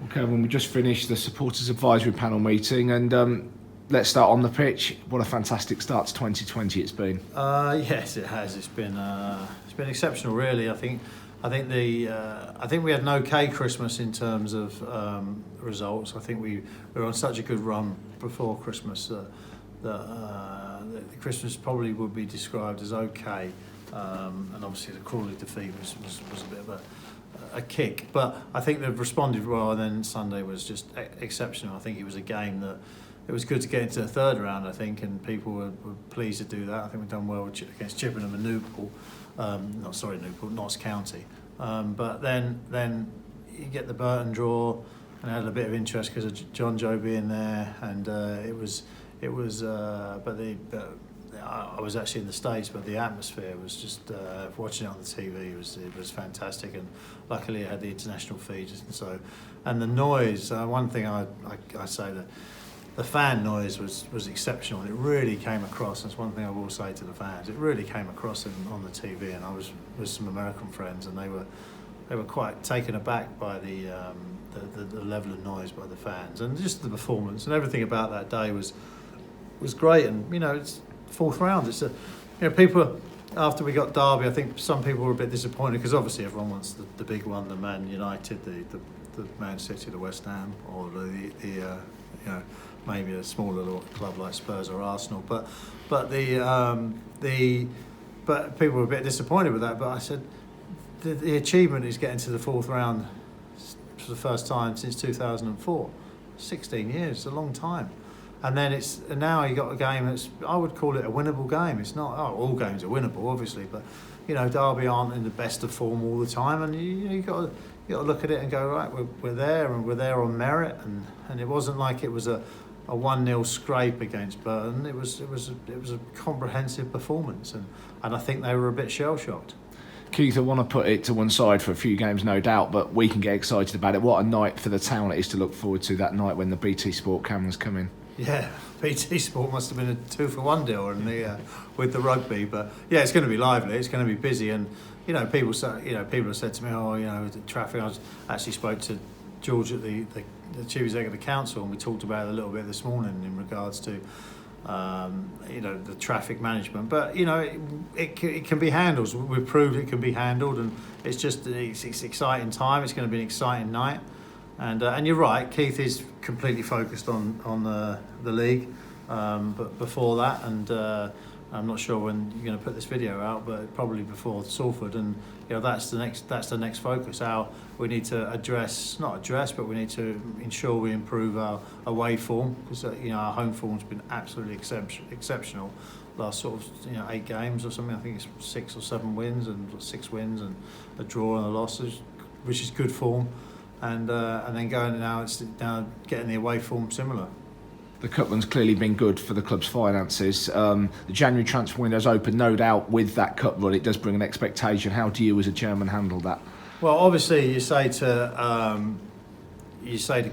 Okay, when we just finished the supporters advisory panel meeting, and let's start on the pitch. What a fantastic start to 2020 it's been. Yes, it has. It's been exceptional, really. I think we had an okay Christmas in terms of results. I think we were on such a good run before Christmas that the Christmas probably would be described as okay, and obviously the Crawley defeat was a bit of a kick, but I think they've responded well. And then Sunday was just exceptional. I think it was a game that it was good to get into the third round, I think, and people were pleased to do that. I think we've done well against Chippenham and Newport, Notts County. But then you get the Burton draw, and I had a bit of interest because of John Joe being there, and I was actually in the States, but the atmosphere was just watching it on the TV. It was fantastic, and luckily it had the international feeds. And the noise. One thing I say that the fan noise was exceptional, and it really came across. That's one thing I will say to the fans. It really came across on the TV, and I was with some American friends, and they were quite taken aback by the level of noise by the fans, and just the performance and everything about that day was great. And it's fourth round. It's people, after we got Derby, I think some people were a bit disappointed because obviously everyone wants the big one, the Man United, the Man City, the West Ham, or maybe a small little club like Spurs or Arsenal. But people were a bit disappointed with that. But I said the achievement is getting to the fourth round for the first time since 2004. 16 years, it's a long time. And then now you got a game I would call it a winnable game. It's not, all games are winnable, obviously, but Derby aren't in the best of form all the time, and you got to look at it and go, right, we're there, and we're there on merit, and it wasn't like it was a 1-0 scrape against Burton. It was a comprehensive performance, and I think they were a bit shell shocked. Keith, I want to put it to one side for a few games, no doubt, but we can get excited about it. What a night for the town it is to look forward to, that night when the BT Sport cameras come in. Yeah, BT Sport must have been a 2-for-1 deal with the rugby, but yeah, it's going to be lively. It's going to be busy, and people have said to me, the traffic. I actually spoke to George at the chief executive of the council, and we talked about it a little bit this morning in regards to the traffic management. But it can be handled. We've proved it can be handled, and it's exciting time. It's going to be an exciting night. And you're right, Keith is completely focused on the league, but before that, and I'm not sure when you're going to put this video out, but probably before Salford, and that's the next focus. We need to but we need to ensure we improve our away form, because our home form's been absolutely exceptional. Last sort of 8 games or something. I think it's 6 or 7 wins and 6 wins and a draw and a loss, which is good form. And then it's now getting the away form similar. The cup run's clearly been good for the club's finances. The January transfer window's open, no doubt. With that cup run, it does bring an expectation. How do you, as a chairman, handle that? Well, obviously, you say to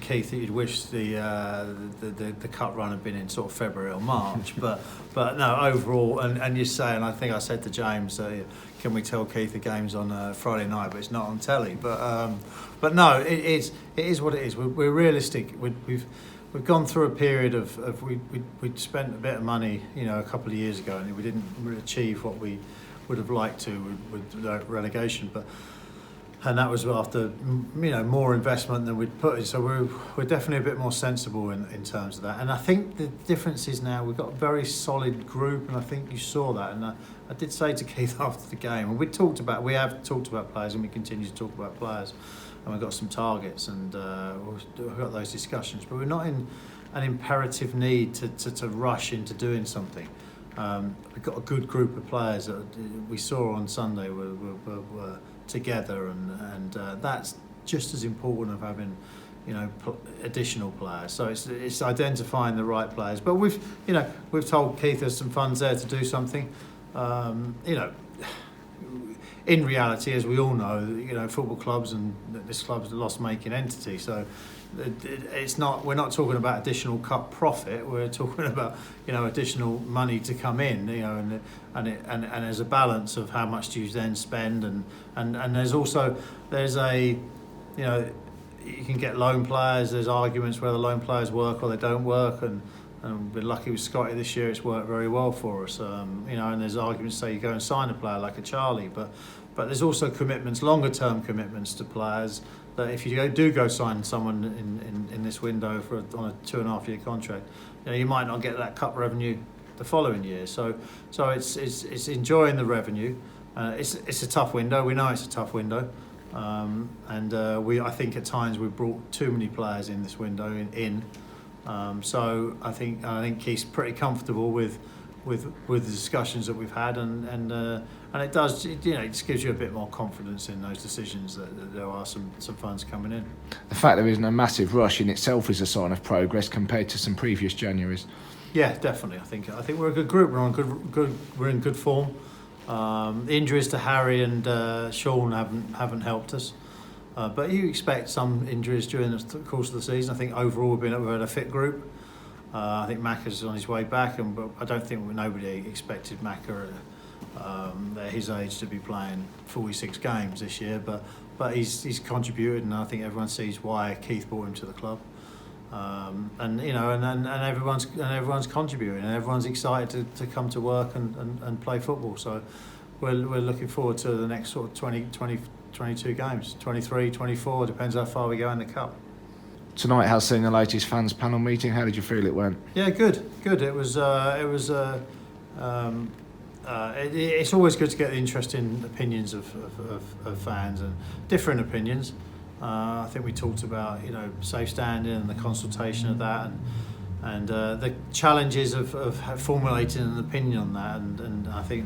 Keith that you'd wish the cup run had been in sort of February or March, but no, overall, and you say, and I think I said to James, can we tell Keith the game's on Friday night, but it's not on telly. But no, it is what it is. We're realistic. We've gone through a period of we'd spent a bit of money, a couple of years ago, and we didn't achieve what we would have liked to with relegation, and that was after more investment than we'd put in. So we're definitely a bit more sensible in terms of that. And I think the difference is now we've got a very solid group, and I think you saw that. And I did say to Keith after the game, and we have talked about players, and we continue to talk about players, and we've got some targets, and we've got those discussions, but we're not in an imperative need to rush into doing something. We've got a good group of players that we saw on Sunday were together, and that's just as important of having additional players. So it's identifying the right players. But we've told Keith there's some funds there to do something. In reality, as we all know, football clubs and this club's a loss-making entity. So we're not talking about additional cup profit. We're talking about additional money to come in. And there's a balance of how much do you then spend, and there's a you can get loan players. There's arguments whether loan players work or they don't work, and we're lucky with Scotty this year. It's worked very well for us. And there's arguments say you go and sign a player like a Charlie, but there's also commitments, longer term commitments to players. That if you do go sign someone in this window on a 2.5 year contract, you might not get that cup revenue the following year. So it's enjoying the revenue. It's a tough window. We know it's a tough window, I think at times we've brought too many players in this window in. So I think Keith's pretty comfortable with the discussions that we've had, and it does, it just gives you a bit more confidence in those decisions that there are some funds coming in. The fact there isn't a massive rush in itself is a sign of progress compared to some previous Januaries. Yeah, definitely. I think we're a good group. We're in good form. The injuries to Harry and Sean haven't helped us. But you expect some injuries during the course of the season. I think overall we've had a fit group. I think Macca's on his way back, but I don't think nobody expected Macca at his age to be playing 46 games this year. But he's contributed, and I think everyone sees why Keith brought him to the club. And everyone's contributing, and everyone's excited to come to work and play football. So we're looking forward to the next sort of 22 games, 23, 24, depends how far we go in the cup. Tonight has seen the latest fans panel meeting. How did you feel it went? Yeah, good. It's always good to get the interesting opinions of fans and different opinions. I think we talked about safe standing and the consultation of that, and the challenges of formulating an opinion on that, and I think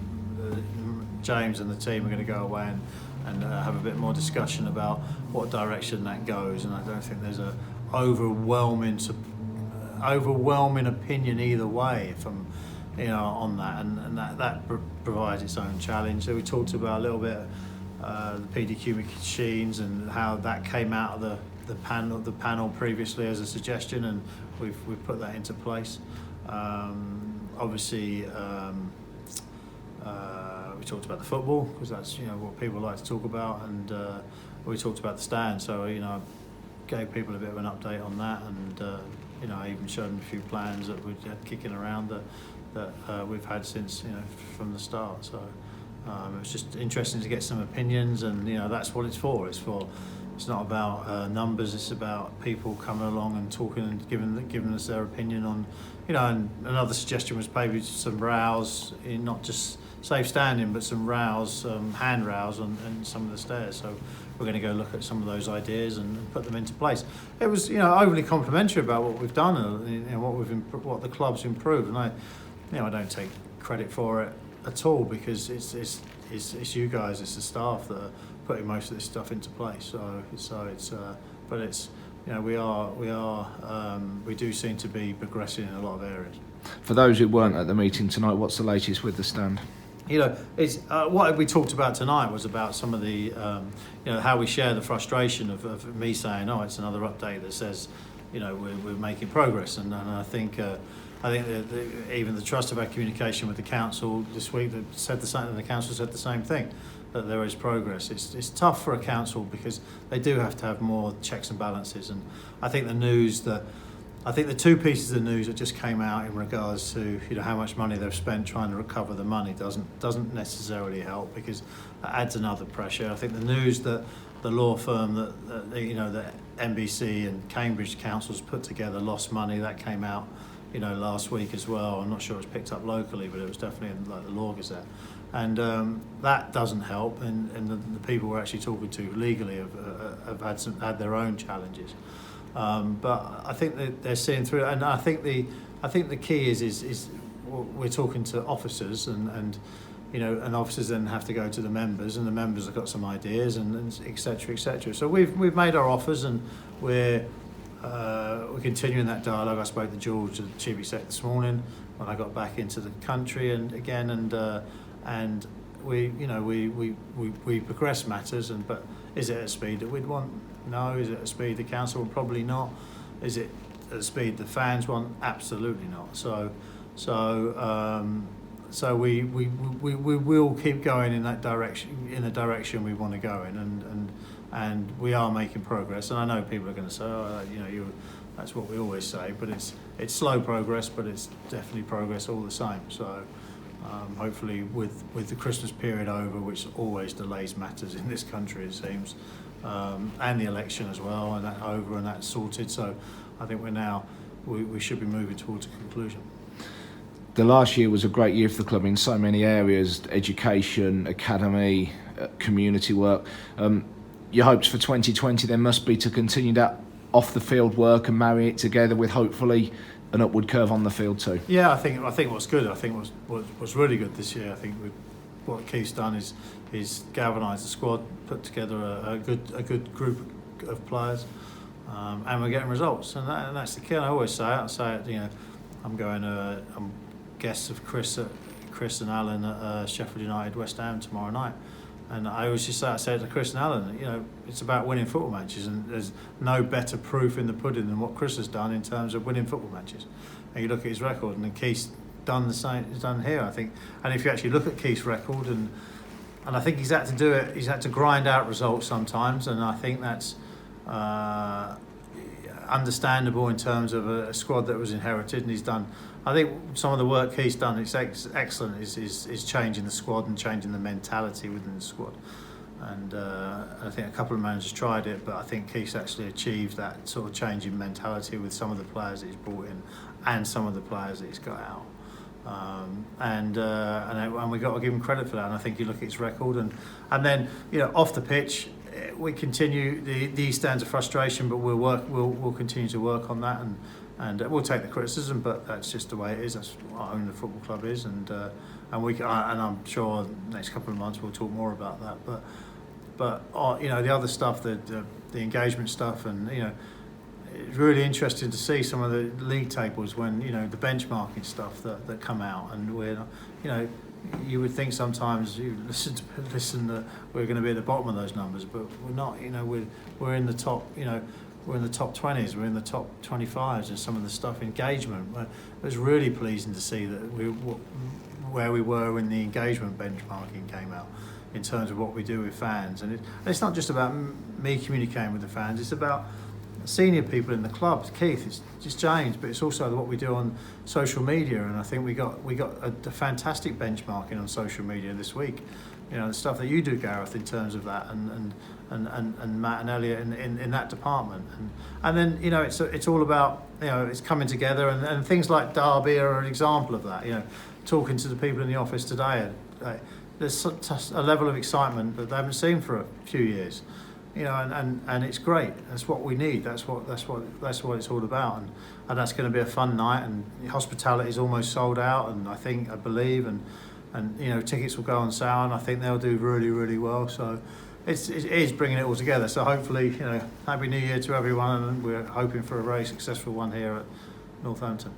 James and the team are going to go away and have a bit more discussion about what direction that goes, and I don't think there's a overwhelming opinion either way from on that, and that provides its own challenge. So we talked about a little bit the PDQ machines and how that came out of the panel previously as a suggestion, and we've put that into place. Obviously, we talked about the football because that's what people like to talk about, and we talked about the stand. So I gave people a bit of an update on that, and I even showed them a few plans that we had kicking around that we've had since from the start. So it was just interesting to get some opinions, and that's what it's for. It's not about numbers. It's about people coming along and talking and giving us their opinion on And another suggestion was maybe some rows, not just safe standing, but some rows, hand rows on some of the stairs. So we're going to go look at some of those ideas and put them into place. It was overly complimentary about what we've done and what the club's improved, and I don't take credit for it at all, because it's you guys, it's the staff that are putting most of this stuff into place. We do seem to be progressing in a lot of areas. For those who weren't at the meeting tonight, what's the latest with the stand? It's what we talked about tonight was about some of the how we share the frustration of me saying, it's another update that says we're making progress, and I think that even the trust of our communication with the council this week that said the same, and the council said the same thing, that there is progress. It's tough for a council because they do have to have more checks and balances, and I think the two pieces of news that just came out in regards to how much money they've spent trying to recover the money doesn't necessarily help, because that adds another pressure. I think the news that the law firm that the NBC and Cambridge councils put together lost money, that came out last week as well. I'm not sure it was picked up locally, but it was definitely in the Law Gazette, and that doesn't help. And the people we're actually talking to legally have had their own challenges. But I think that they're seeing through it, and I think the key is we're talking to officers, and officers then have to go to the members, and the members have got some ideas, and et cetera, et cetera. So we've made our offers, and we're continuing that dialogue. I spoke to George, the chief exec, this morning when I got back into the country, and we progress matters, but is it at a speed that we'd want? No. Is it at a speed the council would? Probably not. Is it at a speed the fans want? Absolutely not. So we will keep going in that direction, in the direction we want to go in, and we are making progress. And I know people are going to say, oh, that's what we always say, but it's slow progress, but it's definitely progress all the same. So hopefully with the Christmas period over, which always delays matters in this country, it seems, and the election as well, and that over and that's sorted. So I think we should be moving towards a conclusion. The last year was a great year for the club in so many areas: education, academy, community work. Your hopes for 2020 then must be to continue that off the field work and marry it together with hopefully an upward curve on the field too. Yeah, I think what's good. I think what's really good this year. I think what Keith's done is galvanised the squad, put together a good group of players, and we're getting results. And that's the key. And I always say it. I'm guests of Chris and Alan at Sheffield United, West Ham tomorrow night. And I always just say to Chris and Alan, it's about winning football matches, and there's no better proof in the pudding than what Chris has done in terms of winning football matches. And you look at his record, and Keith's done the same. He's done here, I think. And if you actually look at Keith's record, and I think he's had to do it. He's had to grind out results sometimes, and I think that's understandable in terms of a squad that was inherited, and he's done. I think some of the work he's done is excellent. Is changing the squad and changing the mentality within the squad. And I think a couple of managers tried it, but I think Keith's actually achieved that sort of change in mentality with some of the players that he's brought in and some of the players that he's got out. And we got to give him credit for that. And I think you look at his record, and then off the pitch, we continue these stands of frustration, but we'll continue to work on that, and we'll take the criticism. But that's just the way it is. That's what owning the football club is, and I'm sure the next couple of months we'll talk more about that. But the other stuff, the engagement stuff, and it's really interesting to see some of the league tables when the benchmarking stuff that come out, and we're you would think sometimes you listen that we're going to be at the bottom of those numbers, but we're not. We're in the top. We're in the top 20s. We're in the top 25s, and some of the stuff engagement. It was really pleasing to see that where we were when the engagement benchmarking came out in terms of what we do with fans, and it's not just about me communicating with the fans. It's about senior people in the club. Keith, it's just James, but it's also what we do on social media. And I think we got a fantastic benchmarking on social media this week. The stuff that you do, Gareth, in terms of that, and Matt and Elliot in that department. And then it's all about it's coming together, and things like Derby are an example of that. Talking to the people in the office today, there's a level of excitement that they haven't seen for a few years. And it's great. That's what we need. That's what it's all about. And that's going to be a fun night. And hospitality is almost sold out. And I believe, and tickets will go on sale. And I think they'll do really, really well. So it is bringing it all together. So hopefully, Happy New Year to everyone. And we're hoping for a very successful one here at Northampton.